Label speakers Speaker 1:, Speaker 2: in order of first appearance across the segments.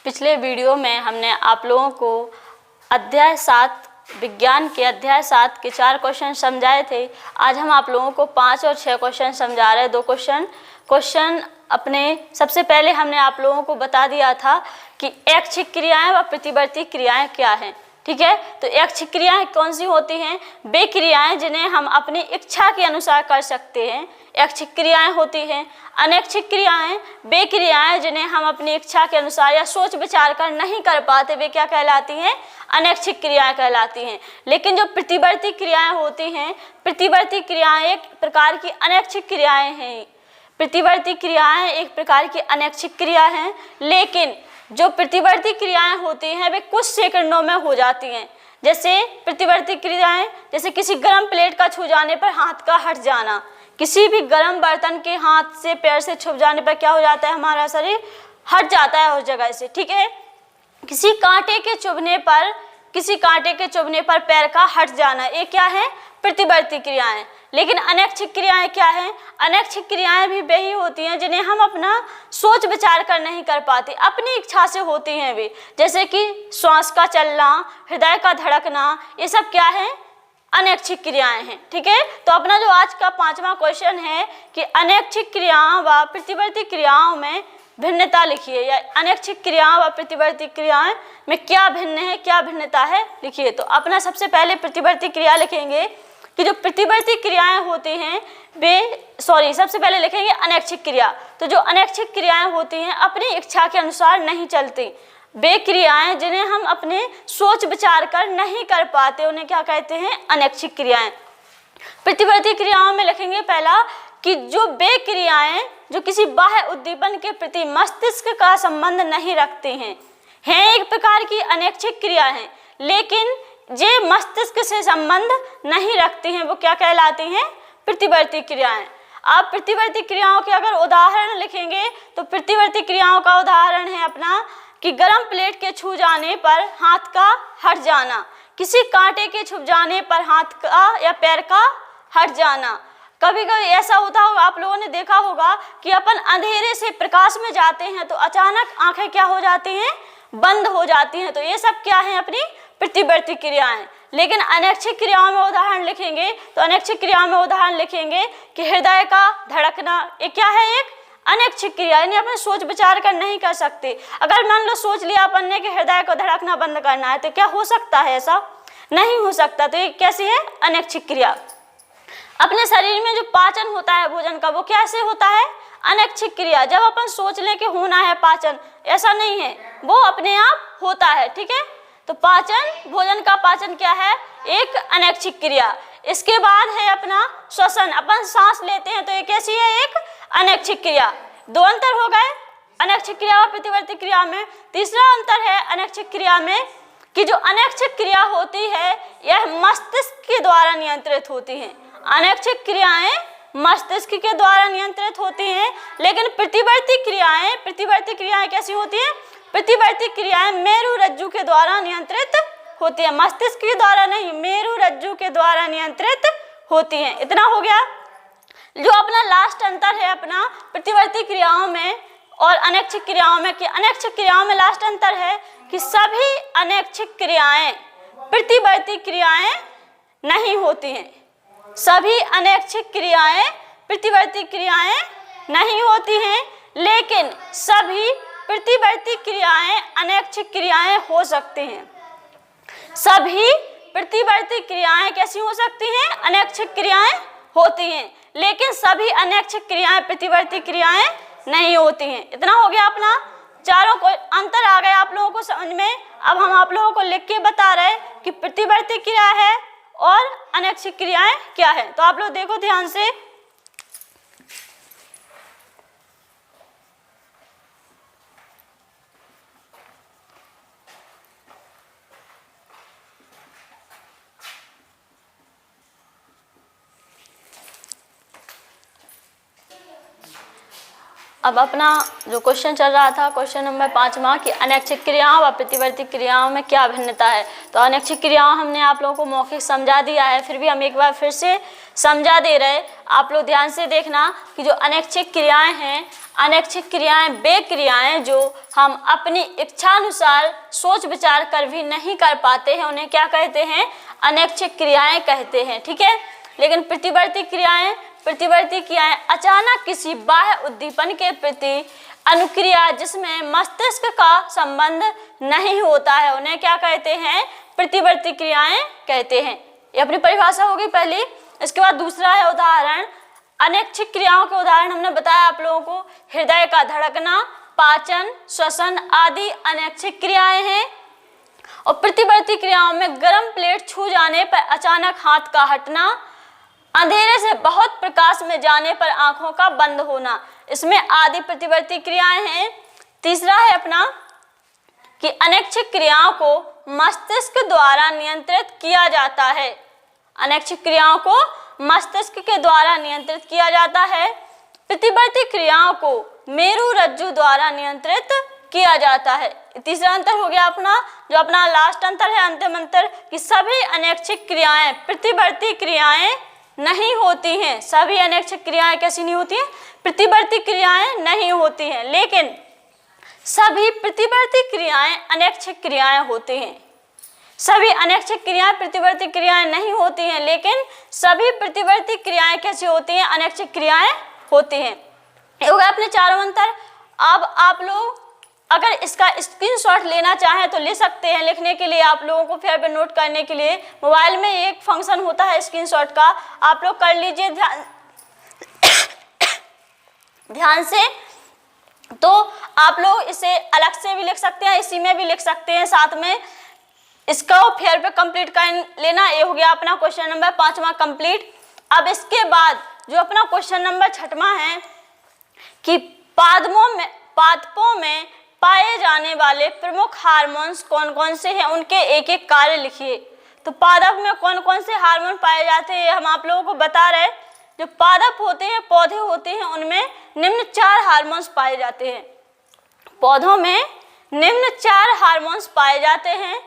Speaker 1: पिछले वीडियो में हमने आप लोगों को अध्याय 7 विज्ञान के अध्याय 7 के 4 क्वेश्चन समझाए थे। आज हम आप लोगों को 5 और 6 क्वेश्चन समझा रहे हैं। 2 क्वेश्चन अपने सबसे पहले हमने आप लोगों को बता दिया था कि ऐच्छिक क्रियाएं व प्रतिवर्ती क्रियाएं क्या हैं। ठीक है, तो ऐच्छिक क्रियाएं कौन सी होती हैं? वे क्रियाएं जिन्हें हम अपनी इच्छा के अनुसार कर सकते हैं, ऐच्छिक क्रियाएं होती हैं। अनैच्छिक क्रियाएं वे क्रियाएं जिन्हें हम अपनी इच्छा के अनुसार या सोच विचार कर नहीं कर पाते, वे क्या कहलाती हैं? अनैच्छिक क्रियाएं कहलाती हैं। लेकिन जो प्रतिवर्ती क्रियाएं होती हैं, प्रतिवर्ती क्रियाएं एक प्रकार की अनैच्छिक क्रियाएं हैं। प्रतिवर्ती क्रियाएं एक प्रकार की अनैच्छिक क्रिया हैं, लेकिन जो प्रतिवर्ती क्रियाएं होती हैं वे कुछ सेकंडों में हो जाती हैं। जैसे प्रतिवर्ती क्रियाएं, जैसे किसी गर्म प्लेट का छू जाने पर हाथ का हट जाना, किसी भी गर्म बर्तन के हाथ से पैर से छू जाने पर क्या हो जाता है? हमारा शरीर हट जाता है उस जगह से। ठीक है, किसी कांटे के चुभने पर पैर का हट जाना, ये क्या है? प्रतिवर्ती क्रियाएं। लेकिन अनैच्छिक क्रियाएं क्या हैं? अनैच्छिक क्रियाएं भी वही होती हैं जिन्हें हम अपना सोच विचार कर नहीं कर पाते, अपनी इच्छा से होती हैं वे। जैसे कि श्वास का चलना, हृदय का धड़कना, ये सब क्या है? अनैच्छिक क्रियाएं हैं। ठीक है, तो अपना जो आज का 5वां क्वेश्चन है कि अनैच्छिक क्रियाओं व प्रतिवर्ती क्रियाओं में भिन्नता लिखिए, या अनैच्छिक क्रियाओं व प्रतिवर्ती क्रियाएं में क्या भिन्न है, क्या भिन्नता है, लिखिए। तो अपना सबसे पहले प्रतिवर्ती क्रिया लिखेंगे कि जो प्रतिवर्ती क्रियाएं होती हैं सबसे पहले लिखेंगे अनैच्छिक क्रिया। तो जो अनैच्छिक क्रियाएं होती हैं अपनी इच्छा के अनुसार नहीं चलती, वे क्रियाएं जिन्हें हम अपने सोच विचार कर नहीं कर पाते, उन्हें क्या कहते हैं? अनैच्छिक क्रियाएं। प्रतिवर्ती क्रियाओं में लिखेंगे पहला कि जो वे क्रियाएं जो किसी बाह्य उद्दीपन के प्रति मस्तिष्क का संबंध नहीं रखते हैं एक प्रकार की अनैच्छिक क्रिया हैं, लेकिन जे मस्तिष्क से संबंध नहीं रखती हैं, वो क्या कहलाती हैं? प्रतिवर्ती क्रियाएं। आप प्रतिवर्ती क्रियाओं के अगर उदाहरण लिखेंगे तो प्रतिवर्ती क्रियाओं का उदाहरण है अपना कि गर्म प्लेट के छू जाने पर हाथ का हट जाना, किसी कांटे के छू जाने पर हाथ का या पैर का हट जाना। कभी कभी ऐसा होता होगा, आप लोगों ने देखा होगा कि अपन अंधेरे से प्रकाश में जाते हैं तो अचानक आंखें क्या हो जाती हैं? बंद हो जाती हैं। तो ये सब क्या है? अपनी प्रतिवर्ती क्रियाएं। लेकिन अनैच्छिक क्रियाओं में उदाहरण लिखेंगे तो अनैच्छिक क्रियाओं में उदाहरण लिखेंगे कि हृदय का धड़कना, ये क्या है? एक अनैच्छिक क्रिया, यानी अपन सोच विचार कर नहीं कर सकते। अगर मान लो सोच लिया अपन ने कि हृदय को धड़कना बंद करना है, तो क्या हो सकता है? ऐसा नहीं हो सकता। तो ये कैसी है? अनैच्छिक क्रिया। अपने शरीर में जो पाचन होता है भोजन का, वो कैसे होता है? अनैच्छिक क्रिया। जब अपन सोच लें कि होना है पाचन, ऐसा नहीं है, वो अपने आप होता है। ठीक है, तो पाचन, भोजन का पाचन क्या है? एक अनैच्छिक क्रिया। इसके बाद है अपना श्वसन, अपन सांस लेते हैं तो ये कैसी है? एक अनैच्छिक क्रिया। 2 अंतर हो गए अनैच्छिक क्रिया और प्रतिवर्ती क्रिया में। तीसरा अंतर है अनैच्छिक क्रिया में कि जो अनैच्छिक क्रिया होती है यह मस्तिष्क के द्वारा नियंत्रित होती है। अनैच्छिक क्रियाएं मस्तिष्क के द्वारा नियंत्रित होती हैं, लेकिन प्रतिवर्ती क्रियाएं कैसी होती हैं? प्रतिवर्ती क्रियाएं मेरु रज्जु के द्वारा नियंत्रित होती है, मस्तिष्क के द्वारा नहीं, मेरु रज्जु के द्वारा नियंत्रित होती हैं। इतना हो गया। जो अपना लास्ट अंतर है अपना प्रतिवर्ती क्रियाओं में और अनैच्छिक क्रियाओं में, कि अनैच्छिक क्रियाओं में लास्ट अंतर है कि सभी अनैच्छिक क्रियाएं प्रतिवर्ती क्रियाएं नहीं होती हैं। सभी अनैच्छिक क्रियाएं प्रतिवर्ती क्रियाएं नहीं होती हैं, लेकिन सभी प्रतिवर्ती क्रियाएं अनैच्छिक क्रियाएं हो सकती हैं। सभी प्रतिवर्ती क्रियाएं कैसी हो सकती हैं? अनैच्छिक क्रियाएं होती हैं, लेकिन सभी अनैच्छिक क्रियाएं प्रतिवर्ती क्रियाएं नहीं होती हैं। इतना हो गया अपना। चारों को अंतर आ गया आप लोगों को समझ में। अब हम आप लोगों को लिख के बता रहे कि प्रतिवर्ती क्रिया है और अनैच्छिक क्रियाएं क्या है। तो आप लोग देखो ध्यान से। अब अपना जो क्वेश्चन चल रहा था, क्वेश्चन नंबर 5वां कि अनैच्छिक क्रियाओं व प्रतिवर्ती क्रियाओं में क्या भिन्नता है। तो अनैच्छिक क्रियाओं हमने आप लोगों को मौखिक समझा दिया है, फिर भी हम एक बार फिर से समझा दे रहे। आप लोग ध्यान से देखना कि जो अनैच्छिक क्रियाएं हैं, अनैच्छिक क्रियाएं वे क्रियाएं जो हम अपनी इच्छानुसार सोच विचार कर भी नहीं कर पाते हैं, उन्हें क्या कहते हैं, अनैच्छिक क्रियाएं कहते हैं। ठीक है। लेकिन प्रतिवर्ती क्रियाएं अचानक किसी बाह्य उद्दीपन के प्रति अनुक्रिया जिसमें मस्तिष्क का संबंध नहीं होता है, उन्हें क्या कहते हैं, प्रतिवर्ती क्रियाएं कहते हैं। ये अपनी परिभाषा होगी पहली। इसके बाद दूसरा है उदाहरण। अनैच्छिक क्रियाओं के उदाहरण हमने बताया आप लोगों को, हृदय का धड़कना, पाचन, श्वसन आदि अनैच्छिक क्रियाएं हैं। और प्रतिवर्ती क्रियाओं में गर्म प्लेट छू जाने पर अचानक हाथ का हटना, अंधेरे से बहुत प्रकाश में जाने पर आंखों का बंद होना, इसमें आदि प्रतिवर्ती क्रियाएं हैं। तीसरा है अपना कि अनैच्छिक क्रियाओं को मस्तिष्क द्वारा नियंत्रित किया जाता है। अनैच्छिक क्रियाओं को मस्तिष्क के द्वारा नियंत्रित किया जाता है। प्रतिवर्ती क्रियाओं को मेरुरज्जु द्वारा नियंत्रित किया जाता है। तीसरा अंतर हो गया अपना, जो अपना लास्ट अंतर है, अंतिम अंतर, कि सभी अनैच्छिक क्रियाएं प्रतिवर्ती क्रियाएं नहीं होती हैं। सभी अनैच्छिक क्रियाएं कैसी नहीं होती हैं, प्रतिवर्ती क्रियाएं नहीं होती हैं, लेकिन सभी प्रतिवर्ती क्रियाएं अनैच्छिक क्रियाएं होती हैं। सभी अनैच्छिक क्रियाएं प्रतिवर्ती क्रियाएं नहीं होती हैं, लेकिन सभी प्रतिवर्ती क्रियाएं कैसी होती हैं, अनैच्छिक क्रियाएं होती हैं। ये हो गया अपने चारों अंतर। अब आप लोग अगर इसका स्क्रीनशॉट लेना चाहें तो ले सकते हैं। लिखने के लिए आप लोगों को फेयर पे नोट करने के लिए मोबाइल में एक फंक्शन होता है स्क्रीनशॉट का, आप लोग कर लीजिए ध्यान से। तो आप लोग इसे अलग से भी लिख सकते हैं, इसी में भी लिख सकते हैं, साथ में इसका फेयर पे कंप्लीट कर लेना। ये हो गया अपना क्वेश्चन नंबर 5वां कंप्लीट। अब इसके बाद जो अपना क्वेश्चन नंबर 6वां है कि पादपों में पाए जाने वाले प्रमुख हार्मोन्स कौन कौन से हैं, उनके एक एक कार्य लिखिए। तो पादप में कौन कौन से हार्मोन पाए जाते हैं हम आप लोगों को बता रहे। जो पादप होते हैं, पौधे होते हैं, उनमें निम्न 4 हार्मोन्स पाए जाते हैं। पौधों में निम्न 4 हार्मोन्स पाए जाते हैं,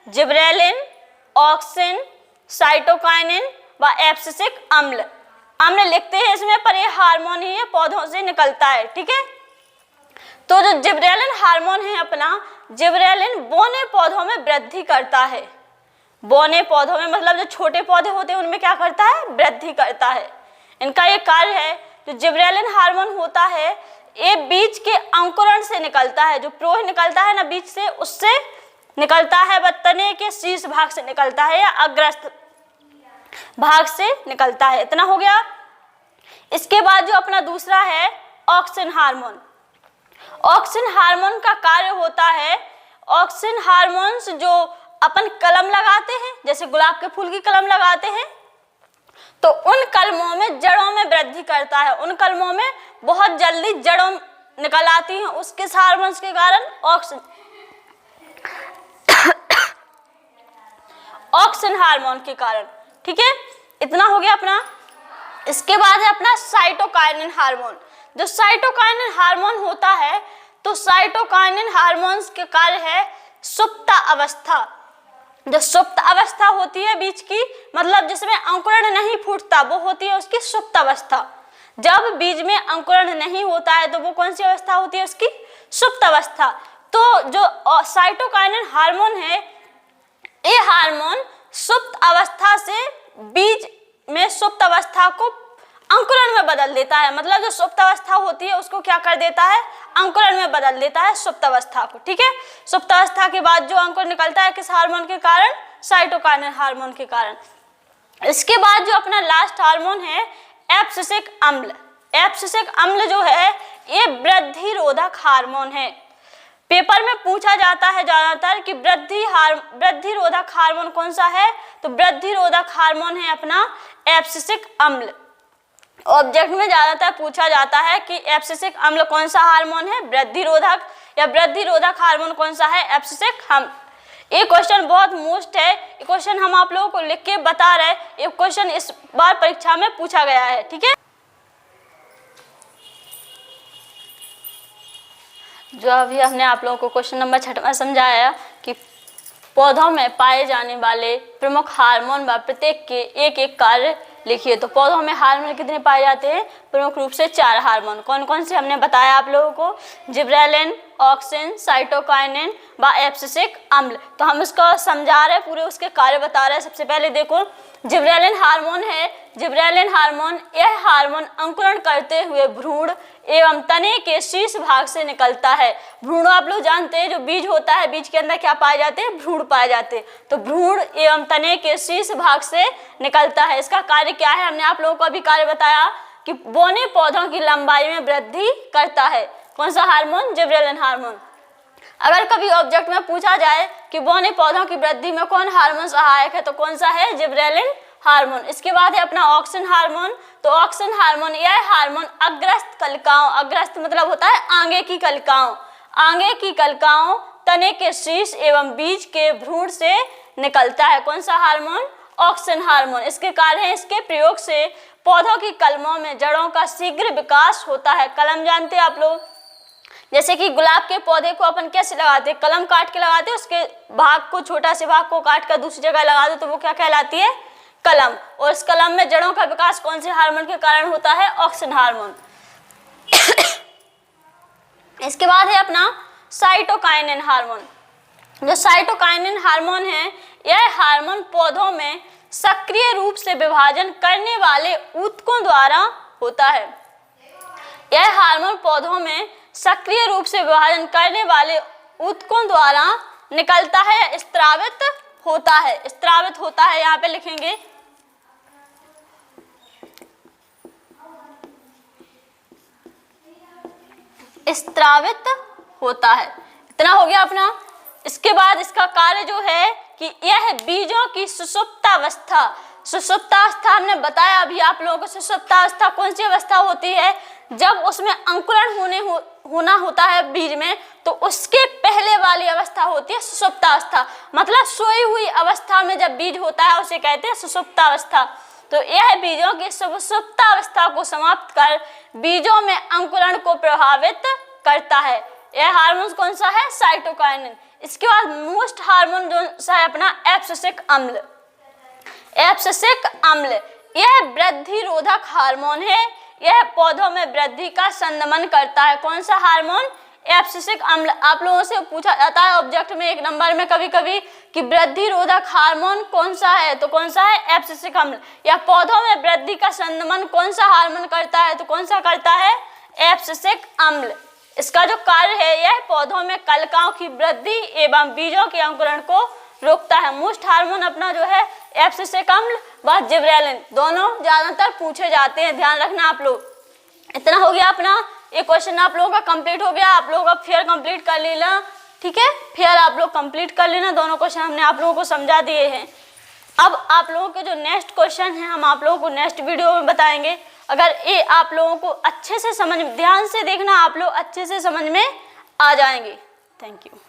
Speaker 1: जिब्रेलिन, ऑक्सिन, साइटोकाइनिन व एब्सिसिक अम्ल। अम्ल लिखते हैं इसमें, पर ये हार्मोन ही है, पौधों से निकलता है। ठीक है। तो जो जिब्रेलिन हार्मोन है अपना, जिब्रेलिन बौने पौधों में वृद्धि करता है। बौने पौधों में मतलब जो छोटे पौधे होते हैं उनमें क्या करता है, वृद्धि करता है। इनका ये कार्य है। जो जिब्रेलिन हार्मोन होता है ये बीज के अंकुरण से निकलता है। जो प्रोह निकलता है ना बीज से, उससे निकलता है, व तने के शीर्ष भाग से निकलता है या अग्रस्त भाग से निकलता है। इतना हो गया। इसके बाद जो अपना दूसरा है ऑक्सिन हार्मोन। ऑक्सिन हार्मोन का कार्य होता है, ऑक्सिन हार्मोन्स जो अपन कलम लगाते हैं, जैसे गुलाब के फूल की कलम लगाते हैं, तो उन कलमों में जड़ों में वृद्धि करता है। उन कलमों में बहुत जल्दी जड़ों निकल आती हैं उसके हार्मोन्स के कारण, ऑक्सिन हार्मोन के कारण। ठीक है। इतना हो गया अपना। इसके बाद है अपना साइटोकाइनिन हार्मोन। जो साइटोकाइनिन हार्मोन होता है, तो साइटोकाइनिन हार्मोन्स के कार्य है सुप्त अवस्था। जो सुप्त अवस्था होती है बीज की, मतलब जिसमें अंकुरण नहीं फूटता, वो होती है उसकी सुप्त अवस्था। जब बीज में अंकुरण नहीं होता है तो वो कौन सी अवस्था होती है उसकी, सुप्त अवस्था। तो जो साइटोकाइनिन हार्मोन है, ये हार्मोन सुप्त अवस्था से बीज में सुप्त अवस्था को अंकुरण में बदल देता है। मतलब जो सुप्त अवस्था होती है उसको क्या कर देता है, अंकुरण में बदल देता है सुप्त अवस्था को। ठीक है। सुप्त अवस्था के बाद जो अंकुर निकलता है किस हार्मोन के कारण, साइटोकाइनिन हार्मोन के कारण। इसके बाद जो अपना लास्ट हार्मोन है एब्सिसिक अम्ल। एब्सिसिक अम्ल जो है ये वृद्धि रोधक हार्मोन है। पेपर में पूछा जाता है ज्यादातर कि वृद्धि रोधक हार्मोन कौन सा है, तो वृद्धि रोधक हार्मोन है अपना एब्सिसिक अम्ल। ऑब्जेक्ट में ज्यादातर पूछा जाता है कि एब्सिसिक अम्ल कौन सा हार्मोन है, वृद्धि रोधक, या वृद्धि रोधक हार्मोन कौन सा है, एब्सिसिक अम्ल। ये क्वेश्चन बहुत मोस्ट है, ये क्वेश्चन हम आप लोगों को लिख के बता रहे। ये क्वेश्चन इस बार परीक्षा में पूछा गया है। ठीक है। जो अभी हमने आप लोगों को क्वेश्चन नंबर 6 में समझाया कि पौधों में पाए जाने वाले प्रमुख हार्मोन व प्रत्येक के एक एक कार्य लिखिए। तो पौधों में हार्मोन कितने पाए जाते हैं? प्रमुख रूप से 4 हार्मोन। कौन कौन से हमने बताया आप लोगों को? जिब्रेलिन, ऑक्सिन, साइटोकाइनिन व एब्सिसिक अम्ल। तो हम इसको समझा रहे हैं, पूरे उसके कार्य बता रहे हैं। सबसे पहले देखो, जिब्रेलिन हार्मोन है। जिब्रेलिन हार्मोन, यह हार्मोन अंकुरण करते हुए भ्रूण एवं तने के शीर्ष भाग से निकलता है। भ्रूण आप लोग जानते हैं, जो बीज होता है, बीज के अंदर क्या पाए जाते हैं? भ्रूण पाए जाते हैं। तो भ्रूण एवं तने के शीर्ष भाग से निकलता है। इसका कार्य क्या है? हमने आप लोगों को अभी कार्य बताया कि बौने पौधों की लंबाई में वृद्धि करता है। कौन सा हार्मोन? Gibberellin hormone. अगर कभी ऑब्जेक्ट में पूछा जाए कि बौने पौधों की वृद्धि में कौन हार्मोन सहायक है, तो कौन सा है? Gibberellin hormone. इसके बाद है अपना ऑक्सिन हार्मोन। तो ऑक्सिन हार्मोन, यह हार्मोन अग्रस्त कलिकाओं, अग्रस्त मतलब होता है आगे की कलिकाओं, आगे की कलिकाओं, तने के शीर्ष एवं बीज के भ्रूण से निकलता है। कौन सा हार्मोन? Auxin hormone. इसके कार्य है, इसके प्रयोग से पौधों की कलमों में जड़ों का शीघ्र विकास होता है। कलम जानते हैं आप लोग? जैसे कि गुलाब के पौधे को अपन कैसे लगाते हैं? कलम काट के लगाते हैं, उसके भाग को, छोटा से भाग को काट कर दूसरी जगह लगा दो तो वो क्या कहलाती है? कलम। और इस कलम में जड़ों का विकास कौन से हार्मोन के कारण होता है? Auxin hormone. इसके बाद है अपना साइटोकाइनिन हार्मोन। जो साइटोकाइनिन हार्मोन है, यह हार्मोन पौधों में सक्रिय रूप से विभाजन करने वाले ऊतकों द्वारा होता है। यह हार्मोन पौधों में सक्रिय रूप से विभाजन करने वाले ऊतकों द्वारा निकलता है, स्त्रावित होता है। स्त्रावित होता है, यहाँ पे लिखेंगे स्त्रावित होता है। इतना हो गया अपना। इसके बाद इसका कार्य जो है कि यह बीजों की सुषुप्तावस्था, सुषुप्तावस्था हमने बताया अभी आप लोगों को। सुषुप्तावस्था कौन सी अवस्था होती है? जब उसमें अंकुरण होना होता है बीज में, तो उसके पहले वाली अवस्था होती है सुषुप्तावस्था। मतलब सोई हुई अवस्था में जब बीज होता है उसे कहते हैं सुषुप्तावस्था। तो यह बीजों की सुषुप्तावस्था को समाप्त कर बीजों में अंकुरण को प्रभावित करता है। यह हार्मोन कौन सा है? साइटोकाइनिन। इसके बाद मोस्ट हार्मोन जो सा है अपना एब्सिसिक अम्ल। एब्सिसिक अम्ल, यह वृद्धि रोधक हार्मोन है। यह पौधों में वृद्धि का संदमन करता है। कौन सा हार्मोन? एब्सिसिक अम्ल। आप लोगों से पूछा जाता है ऑब्जेक्ट में 1 नंबर में कभी कभी कि वृद्धि रोधक हार्मोन कौन सा है? तो कौन सा है? एब्सिसिक अम्ल। या पौधों में वृद्धि का संदमन कौन सा हार्मोन करता है? तो कौन सा करता है? एब्सिसिक अम्ल। इसका जो कार्य है, यह पौधों में कलिकाओं की वृद्धि एवं बीजों के अंकुरण को रोकता है। मोस्ट हार्मोन अपना जो है एब्सिसिक अम्ल व जिब्रेलिन, दोनों ज्यादातर पूछे जाते हैं, ध्यान रखना आप लोग। इतना हो गया अपना। ये क्वेश्चन आप लोगों का कंप्लीट हो गया। आप लोग अब फेयर कंप्लीट कर लेना, ठीक है? फेयर आप लोग कंप्लीट कर लेना। दोनों क्वेश्चन हमने आप लोगों को समझा दिए हैं। अब आप लोगों के जो नेक्स्ट क्वेश्चन है हम आप लोगों को नेक्स्ट वीडियो में बताएंगे। अगर ये आप लोगों को अच्छे से समझ, ध्यान से देखना, आप लोग अच्छे से समझ में आ जाएंगे। Thank you.